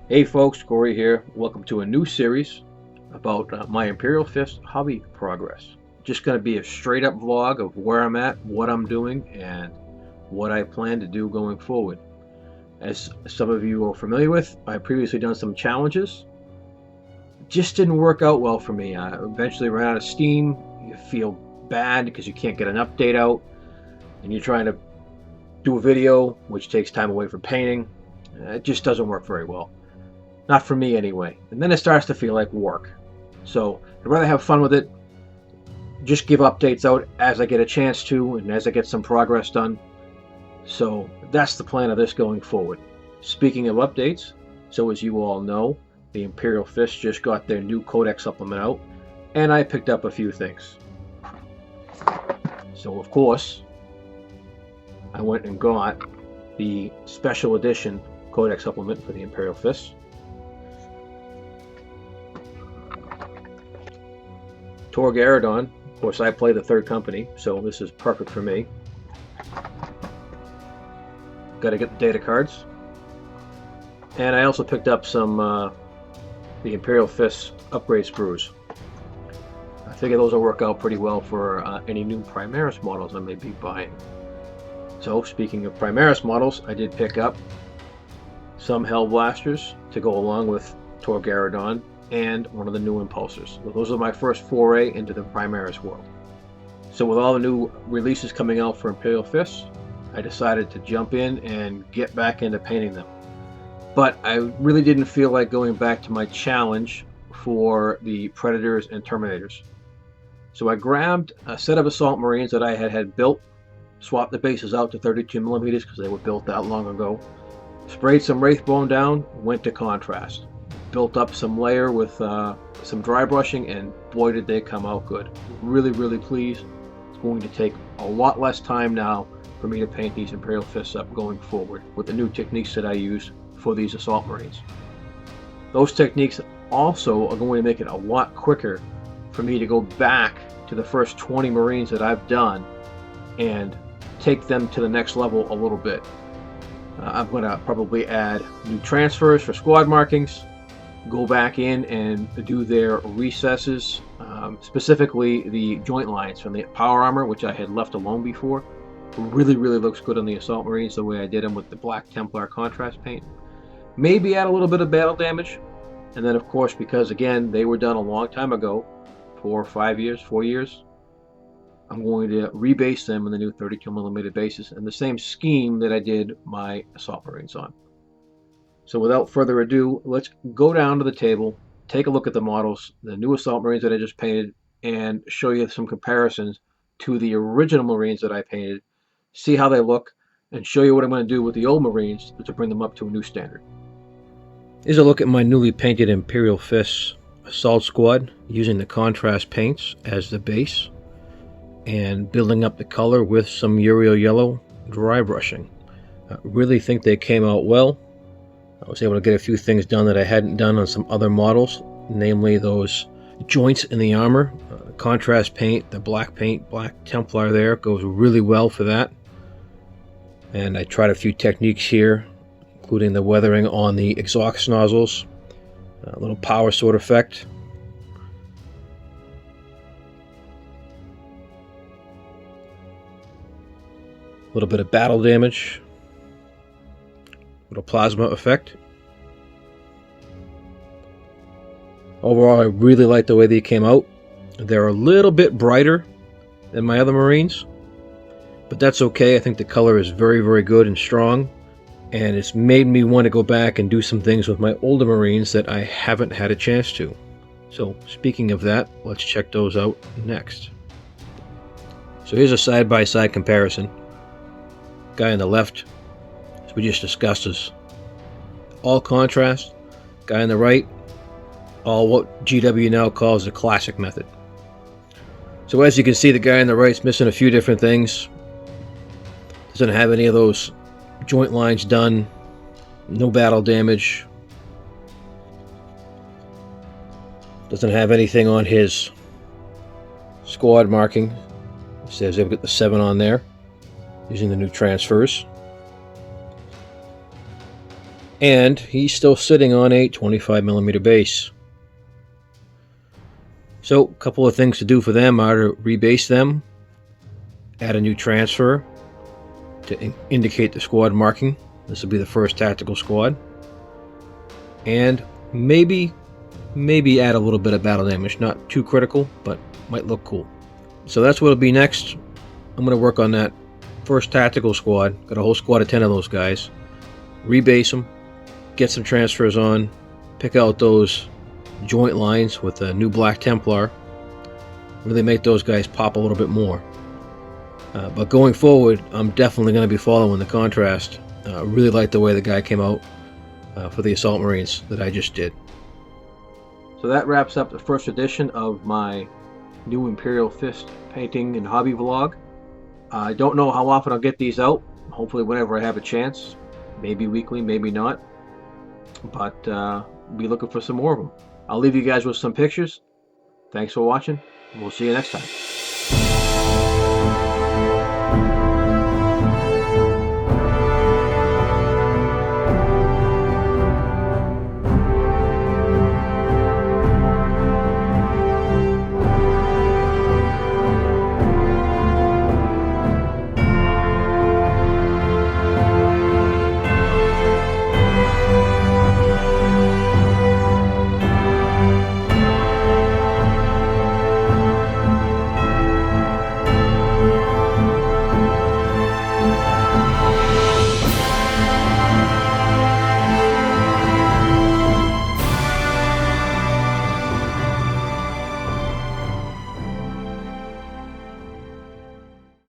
Hey folks, Corey here. Welcome to a new series about my Imperial Fist hobby progress. Just going to be a straight up vlog of where I'm at, what I'm doing, and what I plan to do going forward. As some of you are familiar with, I've previously done some challenges. Just didn't work out well for me. I eventually ran out of steam. You feel bad because you can't get an update out, and you're trying to do a video, which takes time away from painting. It just doesn't work very well. Not for me anyway. And then it starts to feel like work. So I'd rather have fun with it, just give updates out as I get a chance to and as I get some progress done. So that's the plan of this going forward. Speaking of updates, so as you all know, the Imperial Fists just got their new Codex supplement out, and I picked up a few things. So of course, I went and got the special edition Codex supplement for the Imperial Fists. Torg Aerodon, of course I play the third company, so this is perfect for me. Got to get the data cards. And I also picked up some the Imperial Fists upgrade sprues. I figure those will work out pretty well for any new Primaris models I may be buying. So speaking of Primaris models, I did pick up some Hellblasters to go along with Torg Aerodon and one of the new impulsors. So those are my first foray into the Primaris world. So with all the new releases coming out for Imperial Fists, I decided to jump in and get back into painting them. But I really didn't feel like going back to my challenge for the Predators and Terminators. So I grabbed a set of Assault Marines that I had built, swapped the bases out to 32mm because they were built that long ago, sprayed some Wraithbone down, went to contrast. Built up some layer with some dry brushing, and boy did they come out good. Really pleased. It's going to take a lot less time now for me to paint these Imperial Fists up going forward with the new techniques that I use for these Assault Marines. Those techniques also are going to make it a lot quicker for me to go back to the first 20 Marines that I've done and take them to the next level a little bit. I'm going to probably add new transfers for squad markings, go back in and do their recesses, specifically the joint lines from the power armor, which I had left alone before. Really looks good on the Assault Marines the way I did them with the Black Templar contrast paint. Maybe add a little bit of battle damage, and then of course, because again they were done a long time ago, 4 years, I'm going to rebase them in the new 32mm bases in the same scheme that I did my Assault Marines on. So without further ado, let's go down to the table, take a look at the models, the new Assault Marines that I just painted, and show you some comparisons to the original Marines that I painted, see how they look, and show you what I'm going to do with the old Marines to bring them up to a new standard. Here's a look at my newly painted Imperial Fists Assault Squad using the contrast paints as the base and building up the color with some Uriel Yellow dry brushing. I really think they came out well. I was able to get a few things done that I hadn't done on some other models, namely those joints in the armor. Contrast paint, the black paint, Black Templar there, goes really well for that. And I tried a few techniques here, including the weathering on the exhaust nozzles, a little power sword effect. A little bit of battle damage. Little plasma effect. Overall, I really like the way they came out. They're a little bit brighter than my other Marines, but that's okay. I think the color is very good and strong, and it's made me want to go back and do some things with my older Marines that I haven't had a chance to. So speaking of that, let's check those out next. So here's a side-by-side comparison. Guy on the left, we just discussed, is all contrast. Guy on the right, all what GW now calls the classic method. So as you can see, the guy on the right is missing a few different things. Doesn't have any of those joint lines done. No battle damage. Doesn't have anything on his squad marking. It says they've got the 7 on there, using the new transfers. And he's still sitting on a 25mm base. So a couple of things to do for them are to rebase them, add a new transfer to indicate the squad marking. This will be the first tactical squad. And maybe add a little bit of battle damage. Not too critical, but might look cool. So that's what it'll be next. I'm going to work on that first tactical squad. Got a whole squad of 10 of those guys. Rebase them, get some transfers on, pick out those joint lines with a new Black Templar. Really make those guys pop a little bit more. But going forward, I'm definitely going to be following the contrast. Really like the way the guy came out for the Assault Marines that I just did. So that wraps up the first edition of my new Imperial Fist painting and hobby vlog. I don't know how often I'll get these out. Hopefully whenever I have a chance. Maybe weekly, maybe not. But be looking for some more of them. I'll leave you guys with some pictures. Thanks for watching. We'll see you next time.